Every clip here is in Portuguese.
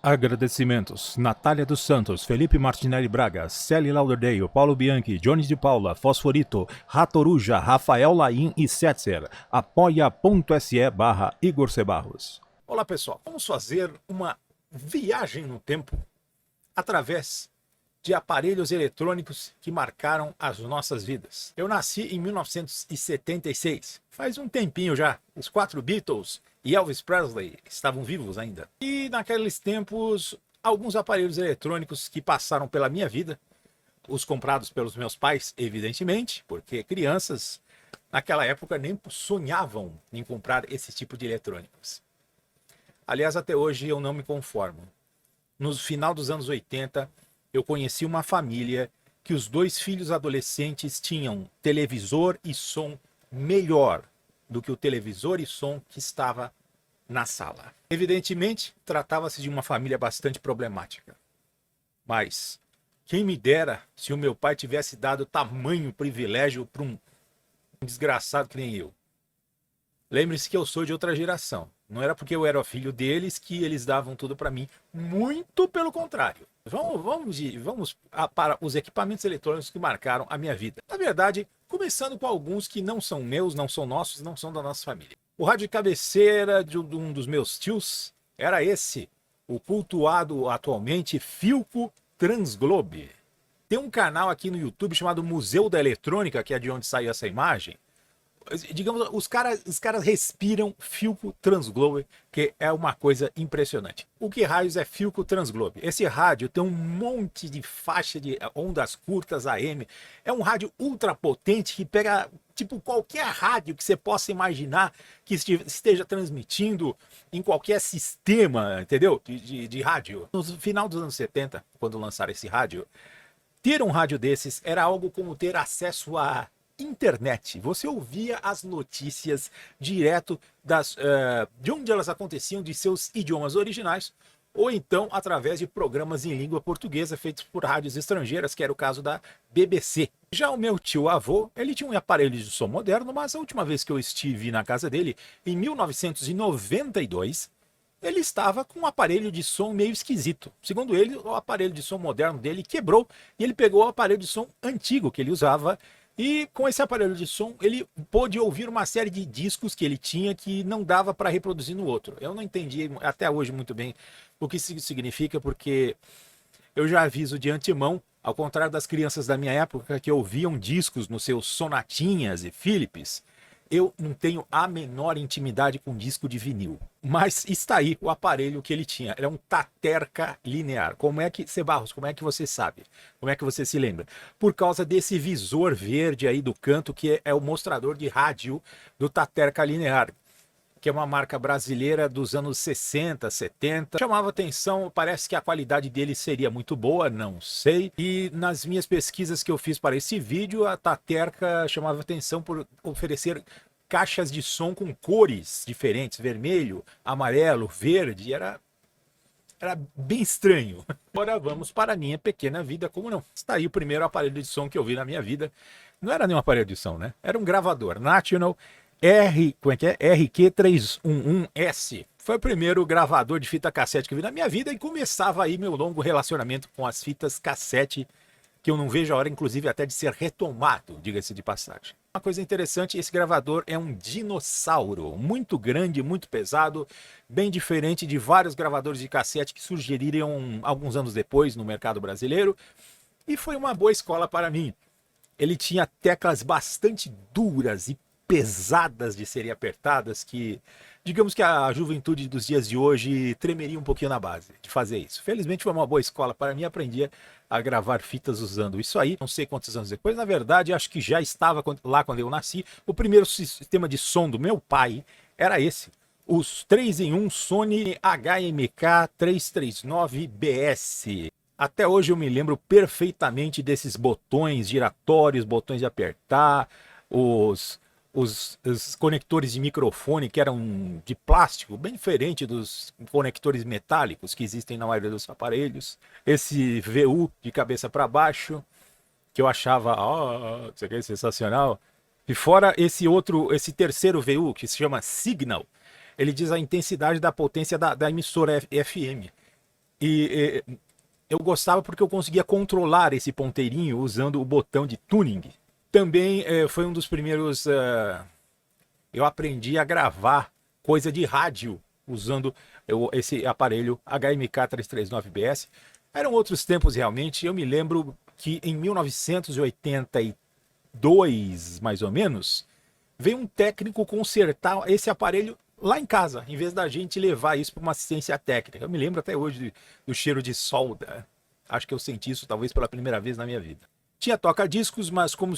Agradecimentos: Natália dos Santos, Felipe Martinelli Braga, Celi Lauderdale, Paulo Bianchi, Jones de Paula, Fosforito, Ratoruja, Rafael Laim e Setzer. Apoia.se/Igor Cebarros. Olá pessoal, vamos fazer uma viagem no tempo através de aparelhos eletrônicos que marcaram as nossas vidas. Eu nasci em 1976, faz um tempinho já. Os 4 Beatles e Elvis Presley estavam vivos ainda. E naqueles tempos, alguns aparelhos eletrônicos que passaram pela minha vida, os comprados pelos meus pais, evidentemente, porque crianças naquela época nem sonhavam em comprar esse tipo de eletrônicos. Aliás, até hoje eu não me conformo. No final dos anos 80, eu conheci uma família que os 2 filhos adolescentes tinham televisor e som melhor do que o televisor e som que estava na sala. Evidentemente, tratava-se de uma família bastante problemática. Mas quem me dera se o meu pai tivesse dado tamanho privilégio para um desgraçado que nem eu. Lembre-se que eu sou de outra geração. Não era porque eu era filho deles que eles davam tudo para mim. Muito pelo contrário. Vamos para os equipamentos eletrônicos que marcaram a minha vida. Na verdade, começando com alguns que não são meus, não são nossos, não são da nossa família. O rádio de cabeceira de um dos meus tios era esse, o cultuado atualmente Philco Transglobe. Tem um canal aqui no YouTube chamado Museu da Eletrônica, que é de onde saiu essa imagem. Digamos, os caras respiram Philco Transglobe, que é uma coisa impressionante. O que raios é Philco Transglobe? Esse rádio tem um monte de faixa de ondas curtas AM. É um rádio ultra potente que pega tipo qualquer rádio que você possa imaginar que esteja transmitindo em qualquer sistema, entendeu? De rádio. No final dos anos 70, quando lançaram esse rádio, ter um rádio desses era algo como ter acesso a internet. Você ouvia as notícias direto de onde elas aconteciam, de seus idiomas originais, ou então através de programas em língua portuguesa feitos por rádios estrangeiras, que era o caso da BBC. Já o meu tio-avô, ele tinha um aparelho de som moderno, mas a última vez que eu estive na casa dele, em 1992, ele estava com um aparelho de som meio esquisito. Segundo ele, o aparelho de som moderno dele quebrou e ele pegou o aparelho de som antigo que ele usava. E com esse aparelho de som, ele pôde ouvir uma série de discos que ele tinha que não dava para reproduzir no outro. Eu não entendi até hoje muito bem o que isso significa, porque eu já aviso de antemão, ao contrário das crianças da minha época que ouviam discos nos seus Sonatinhas e Philips, eu não tenho a menor intimidade com disco de vinil. Mas está aí o aparelho que ele tinha. Era um Taterca linear. Cebarros, como é que você sabe? Como é que você se lembra? Por causa desse visor verde aí do canto, que é o mostrador de rádio do Taterca linear, que é uma marca brasileira dos anos 60, 70. Chamava atenção, parece que a qualidade dele seria muito boa, não sei. E nas minhas pesquisas que eu fiz para esse vídeo, a Taterca chamava atenção por oferecer caixas de som com cores diferentes, vermelho, amarelo, verde, era bem estranho. Agora vamos para a minha pequena vida, como não? Está aí o primeiro aparelho de som que eu vi na minha vida. Não era nenhum aparelho de som, né? Era um gravador National RQ311S. Foi o primeiro gravador de fita cassete que eu vi na minha vida e começava aí meu longo relacionamento com as fitas cassete, que eu não vejo a hora, inclusive, até de ser retomado, diga-se de passagem. Uma coisa interessante, esse gravador é um dinossauro, muito grande, muito pesado, bem diferente de vários gravadores de cassete que surgiriam alguns anos depois no mercado brasileiro, e foi uma boa escola para mim. Ele tinha teclas bastante duras e pesadas de serem apertadas, que digamos que a juventude dos dias de hoje tremeria um pouquinho na base de fazer isso. Felizmente foi uma boa escola para mim, aprendi a gravar fitas usando isso aí, não sei quantos anos depois, na verdade acho que já estava lá quando eu nasci. O primeiro sistema de som do meu pai era esse, os 3-em-1 Sony HMK 339BS. Até hoje eu me lembro perfeitamente desses botões giratórios, botões de apertar, os conectores de microfone que eram de plástico, bem diferente dos conectores metálicos que existem na maioria dos aparelhos. Esse VU de cabeça para baixo, que eu achava isso aqui é sensacional. E fora esse terceiro VU, que se chama Signal, ele diz a intensidade da potência da emissora FM. Eu gostava porque eu conseguia controlar esse ponteirinho usando o botão de tuning. Também foi um dos primeiros... eu aprendi a gravar coisa de rádio usando esse aparelho HMK 339BS. Eram outros tempos realmente. Eu me lembro que em 1982, mais ou menos, veio um técnico consertar esse aparelho lá em casa, em vez da gente levar isso para uma assistência técnica. Eu me lembro até hoje do cheiro de solda. Acho que eu senti isso talvez pela primeira vez na minha vida. Tinha toca-discos, mas como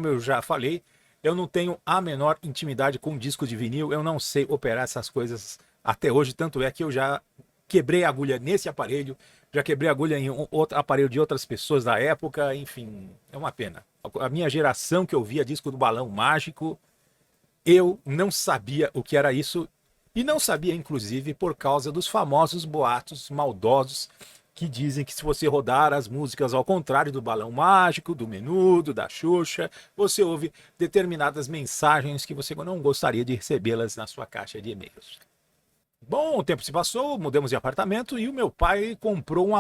eu já falei, eu não tenho a menor intimidade com disco de vinil. Eu não sei operar essas coisas até hoje. Tanto é que eu já quebrei a agulha nesse aparelho, já quebrei a agulha em outro aparelho de outras pessoas da época. Enfim, é uma pena. A minha geração que ouvia disco do Balão Mágico, eu não sabia o que era isso. E não sabia, inclusive, por causa dos famosos boatos maldosos que dizem que se você rodar as músicas ao contrário do Balão Mágico, do Menudo, da Xuxa, você ouve determinadas mensagens que você não gostaria de recebê-las na sua caixa de e-mails. Bom, o tempo se passou, mudamos de apartamento e o meu pai comprou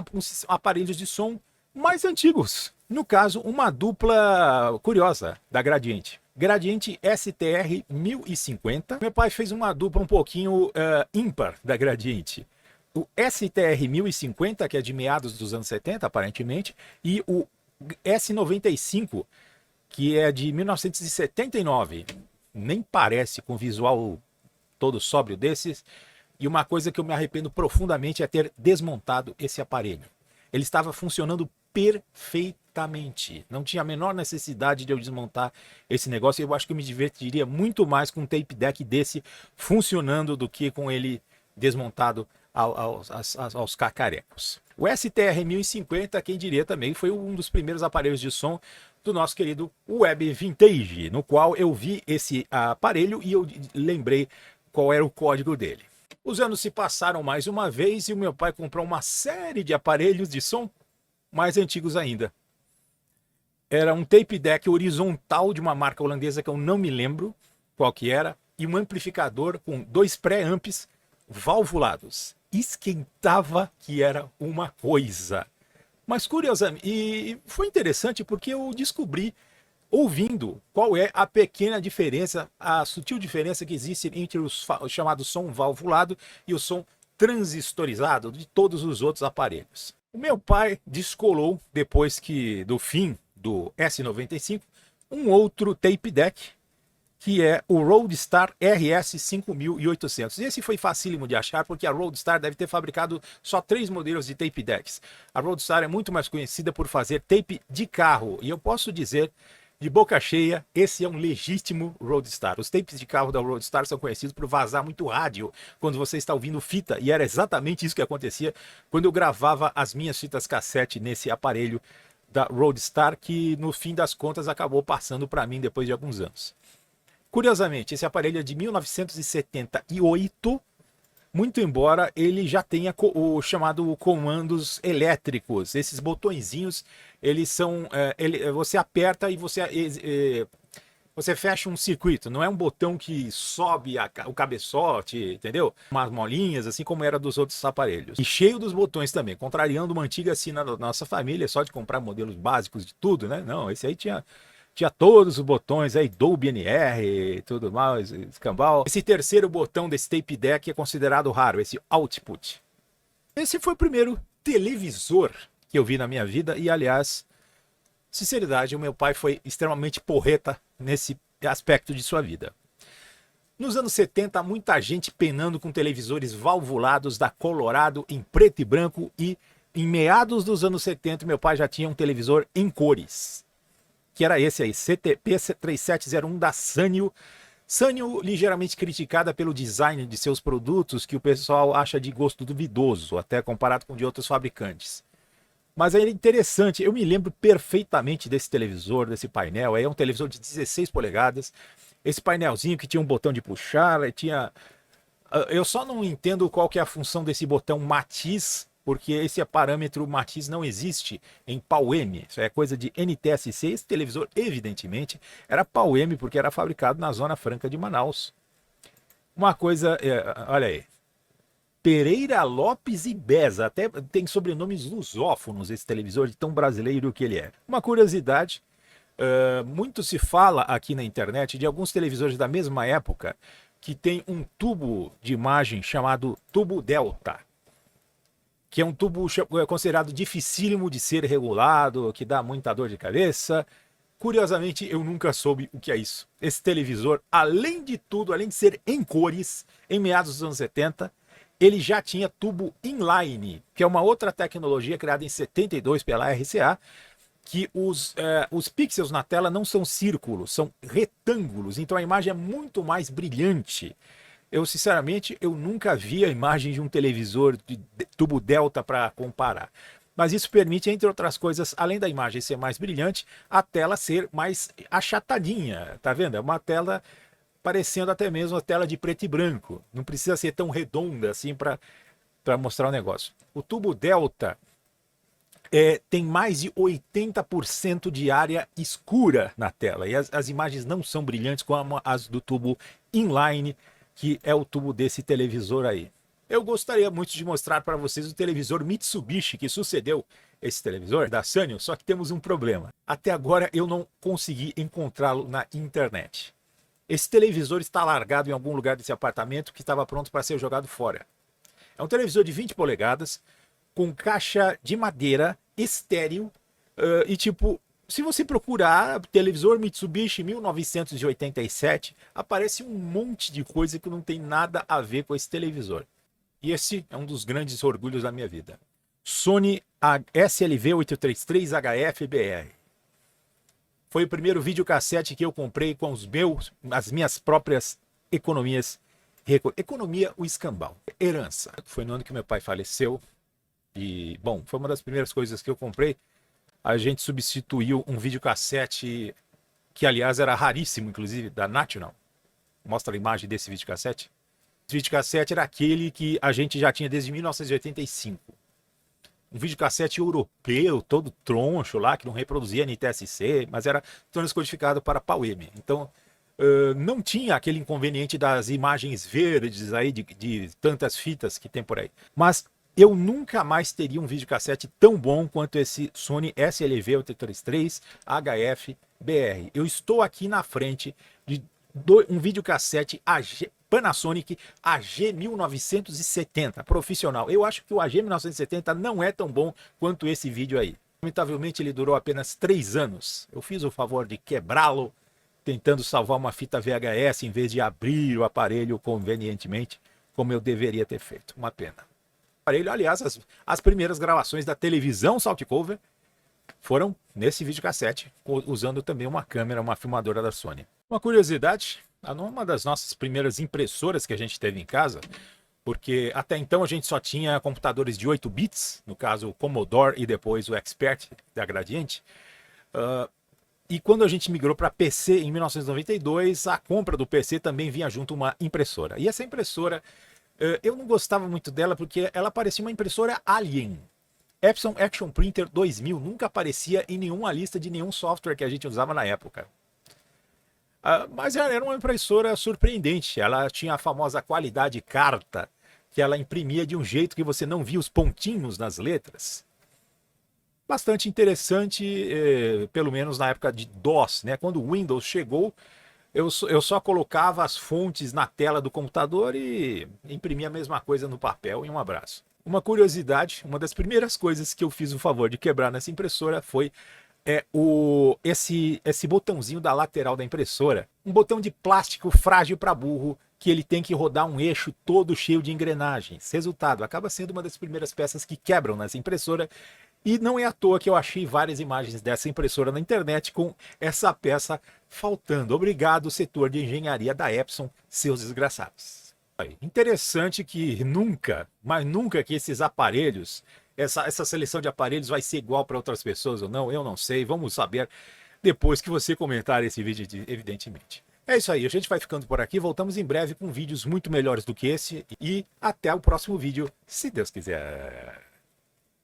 aparelhos de som mais antigos. No caso, uma dupla curiosa da Gradiente. Gradiente STR 1050. Meu pai fez uma dupla um pouquinho ímpar da Gradiente. O STR 1050, que é de meados dos anos 70, aparentemente, e o S95, que é de 1979. Nem parece com o visual todo sóbrio desses. E uma coisa que eu me arrependo profundamente é ter desmontado esse aparelho. Ele estava funcionando perfeitamente. Não tinha a menor necessidade de eu desmontar esse negócio. Eu acho que eu me divertiria muito mais com um tape deck desse funcionando do que com ele desmontado aos cacarecos. O STR 1050, quem diria também, foi um dos primeiros aparelhos de som do nosso querido Web Vintage, no qual eu vi esse aparelho e eu lembrei qual era o código dele. Os anos se passaram mais uma vez e o meu pai comprou uma série de aparelhos de som mais antigos ainda. Era um tape deck horizontal de uma marca holandesa que eu não me lembro qual que era, e um amplificador com 2 pré-amps valvulados. Esquentava que era uma coisa. Mas curiosamente, e foi interessante porque eu descobri, ouvindo, qual é a pequena diferença, a sutil diferença que existe entre o chamado som valvulado e o som transistorizado de todos os outros aparelhos. O meu pai descolou, depois do fim do S95, um outro tape deck, que é o Roadstar RS 5800. Esse foi facílimo de achar, porque a Roadstar deve ter fabricado só 3 modelos de tape decks. A Roadstar é muito mais conhecida por fazer tape de carro, e eu posso dizer, de boca cheia, esse é um legítimo Roadstar. Os tapes de carro da Roadstar são conhecidos por vazar muito rádio quando você está ouvindo fita, e era exatamente isso que acontecia quando eu gravava as minhas fitas cassete nesse aparelho da Roadstar, que no fim das contas acabou passando para mim depois de alguns anos. Curiosamente, esse aparelho é de 1978, muito embora ele já tenha o chamado comandos elétricos. Esses botõezinhos, eles são... você aperta e você fecha um circuito. Não é um botão que sobe o cabeçote, entendeu? Umas molinhas, assim como era dos outros aparelhos. E cheio dos botões também, contrariando uma antiga sina da nossa família, só de comprar modelos básicos de tudo, né? Não, esse aí tinha todos os botões aí, Dolby NR, tudo mais, escambau. Esse terceiro botão desse tape deck é considerado raro, esse Output. Esse foi o primeiro televisor que eu vi na minha vida e, aliás, sinceridade, o meu pai foi extremamente porreta nesse aspecto de sua vida. Nos anos 70, muita gente penando com televisores valvulados da Colorado em preto e branco, e em meados dos anos 70, meu pai já tinha um televisor em cores, que era esse aí, CTP3701 da Sanyo. Sanyo ligeiramente criticada pelo design de seus produtos, que o pessoal acha de gosto duvidoso, até comparado com de outros fabricantes. Mas é interessante, eu me lembro perfeitamente desse televisor, desse painel. É um televisor de 16 polegadas, esse painelzinho que tinha um botão de puxar, eu só não entendo qual que é a função desse botão matiz, porque esse parâmetro matiz não existe em PAL-M, isso é coisa de NTSC. Esse televisor, evidentemente, era PAL-M, porque era fabricado na Zona Franca de Manaus. Uma coisa, olha aí, Pereira Lopes e Beza. Até tem sobrenomes lusófonos esse televisor, de tão brasileiro que ele é. Uma curiosidade, muito se fala aqui na internet de alguns televisores da mesma época que tem um tubo de imagem chamado tubo delta, que é um tubo considerado dificílimo de ser regulado, que dá muita dor de cabeça. Curiosamente, eu nunca soube o que é isso. Esse televisor, além de tudo, além de ser em cores, em meados dos anos 70, ele já tinha tubo inline, que é uma outra tecnologia criada em 72 pela RCA, que os pixels na tela não são círculos, são retângulos, então a imagem é muito mais brilhante. Eu, sinceramente, eu nunca vi a imagem de um televisor de tubo delta para comparar. Mas isso permite, entre outras coisas, além da imagem ser mais brilhante, a tela ser mais achatadinha, tá vendo? É uma tela parecendo até mesmo a tela de preto e branco. Não precisa ser tão redonda assim para mostrar o negócio. O tubo delta tem mais de 80% de área escura na tela. E as imagens não são brilhantes como as do tubo inline, que é o tubo desse televisor aí. Eu gostaria muito de mostrar para vocês o televisor Mitsubishi que sucedeu esse televisor da Sanyo, só que temos um problema. Até agora eu não consegui encontrá-lo na internet. Esse televisor está largado em algum lugar desse apartamento que estava pronto para ser jogado fora. É um televisor de 20 polegadas, com caixa de madeira, estéreo, e tipo, se você procurar televisor Mitsubishi 1987, aparece um monte de coisa que não tem nada a ver com esse televisor. E esse é um dos grandes orgulhos da minha vida. Sony SLV-833HF-BR. Foi o primeiro videocassete que eu comprei com as minhas próprias economias. Economia, o escambau. Herança. Foi no ano que meu pai faleceu. E, bom, foi uma das primeiras coisas que eu comprei. A gente substituiu um videocassete que, aliás, era raríssimo, inclusive, da National. Mostra a imagem desse videocassete. Esse videocassete era aquele que a gente já tinha desde 1985. Um videocassete europeu, todo troncho lá, que não reproduzia NTSC, mas era transcodificado para PAL-M. Então, não tinha aquele inconveniente das imagens verdes aí, de tantas fitas que tem por aí. Mas eu nunca mais teria um videocassete tão bom quanto esse Sony SLV-833HF-BR. Eu estou aqui na frente de um videocassete Panasonic AG1970, profissional. Eu acho que o AG1970 não é tão bom quanto esse vídeo aí. Lamentavelmente ele durou apenas 3 anos. Eu fiz o favor de quebrá-lo, tentando salvar uma fita VHS em vez de abrir o aparelho convenientemente, como eu deveria ter feito. Uma pena. O aparelho, aliás, as primeiras gravações da televisão Saltcover foram nesse videocassete, usando também uma câmera, uma filmadora da Sony. Uma curiosidade, uma das nossas primeiras impressoras que a gente teve em casa, porque até então a gente só tinha computadores de 8 bits, no caso o Commodore e depois o Expert da Gradiente. E quando a gente migrou para PC em 1992, a compra do PC também vinha junto uma impressora. E essa impressora, eu não gostava muito dela porque ela parecia uma impressora alien. Epson Action Printer 2000 nunca aparecia em nenhuma lista de nenhum software que a gente usava na época. Mas ela era uma impressora surpreendente. Ela tinha a famosa qualidade carta, que ela imprimia de um jeito que você não via os pontinhos nas letras. Bastante interessante, pelo menos na época de DOS, né? Quando o Windows chegou, eu só colocava as fontes na tela do computador e imprimia a mesma coisa no papel, e um abraço. Uma curiosidade, uma das primeiras coisas que eu fiz o favor de quebrar nessa impressora foi esse botãozinho da lateral da impressora. Um botão de plástico frágil para burro, que ele tem que rodar um eixo todo cheio de engrenagens. Resultado, acaba sendo uma das primeiras peças que quebram nessa impressora. E não é à toa que eu achei várias imagens dessa impressora na internet com essa peça faltando. Obrigado, setor de engenharia da Epson, seus desgraçados. Interessante que nunca, mas nunca que esses aparelhos, essa seleção de aparelhos vai ser igual para outras pessoas ou não, eu não sei. Vamos saber depois que você comentar esse vídeo, evidentemente. É isso aí, a gente vai ficando por aqui. Voltamos em breve com vídeos muito melhores do que esse. E até o próximo vídeo, se Deus quiser.